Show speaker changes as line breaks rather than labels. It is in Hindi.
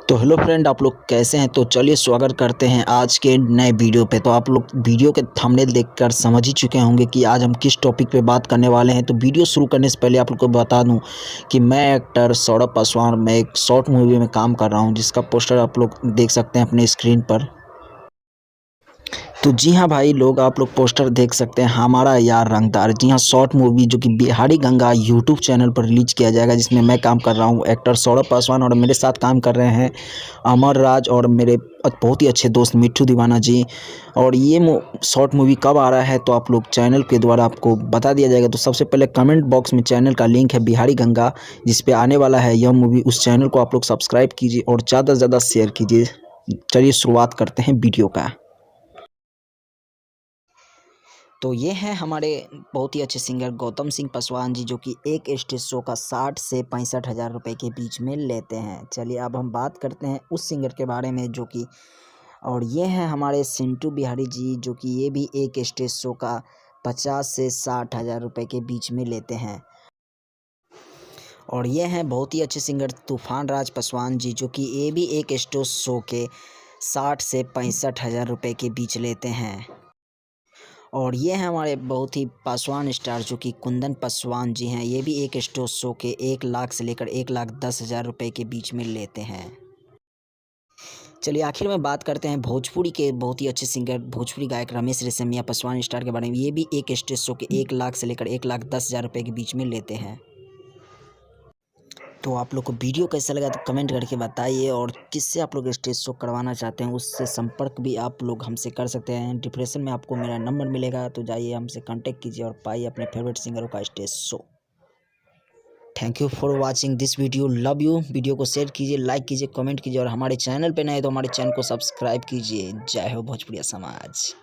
तो हेलो फ्रेंड, आप लोग कैसे हैं। तो चलिए स्वागत करते हैं आज के नए वीडियो पे। तो आप लोग वीडियो के थंबनेल देखकर समझ ही चुके होंगे कि आज हम किस टॉपिक पे बात करने वाले हैं। तो वीडियो शुरू करने से पहले आप लोग को बता दूं कि मैं एक्टर सौरभ पासवान मैं एक शॉर्ट मूवी में काम कर रहा हूं, जिसका पोस्टर आप लोग देख सकते हैं अपने स्क्रीन पर। तो जी हाँ भाई लोग, आप लोग पोस्टर देख सकते हैं, हमारा यार रंगदार। जी हाँ, शॉर्ट मूवी जो कि बिहारी गंगा यूट्यूब चैनल पर रिलीज किया जाएगा, जिसमें मैं काम कर रहा हूँ एक्टर सौरभ पासवान, और मेरे साथ काम कर रहे हैं अमर राज और मेरे बहुत ही अच्छे दोस्त मिट्ठू दीवाना जी। और ये शॉर्ट मूवी कब आ रहा है तो आप लोग चैनल के द्वारा आपको बता दिया जाएगा। तो सबसे पहले कमेंट बॉक्स में चैनल का लिंक है बिहारी गंगा, जिस पे आने वाला है यह मूवी। उस चैनल को आप लोग सब्सक्राइब कीजिए और ज़्यादा से ज़्यादा शेयर कीजिए। चलिए शुरुआत करते हैं वीडियो का। तो ये हैं हमारे बहुत ही अच्छे सिंगर गौतम सिंह पासवान जी, जो कि एक स्टेज शो का 60 से 65 हज़ार रुपये के बीच में लेते हैं। चलिए अब हम बात करते हैं उस सिंगर के बारे में जो कि, और ये हैं हमारे सिंटू बिहारी जी, जो कि ये भी एक स्टेज शो का 50 से 60 हज़ार रुपये के बीच में लेते हैं। और ये हैं बहुत ही अच्छे सिंगर तूफान राज पासवान जी, जो कि ये भी एक स्टेज शो के 60 से 65 हज़ार रुपये के बीच लेते हैं। और ये हैं हमारे बहुत ही पासवान स्टार जो कि कुंदन पासवान जी हैं, ये भी एक स्टेज शो के 1 लाख से लेकर 1,10,000 रुपये के बीच में लेते हैं। चलिए आखिर में बात करते हैं भोजपुरी के बहुत ही अच्छे सिंगर भोजपुरी गायक रमेश रेशमिया पासवान स्टार के बारे में। ये भी एक स्टेज शो के 1 लाख से लेकर 1,10,000 रुपये के बीच में लेते हैं। तो आप लोग को वीडियो कैसा लगा तो कमेंट करके बताइए, और किससे आप लोग स्टेज शो करवाना चाहते हैं उससे संपर्क भी आप लोग हमसे कर सकते हैं। डिस्क्रिप्शन में आपको मेरा नंबर मिलेगा, तो जाइए हमसे कांटेक्ट कीजिए और पाइए अपने फेवरेट सिंगरों का stage show. Thank you for watching this video, love you. Video को शेयर कीजिए, लाइक कीजिए, कमेंट कीजिए, और हमारे चैनल पे नए तो हमारे चैनल को सब्सक्राइब कीजिए। जय हो भोजपुरिया समाज।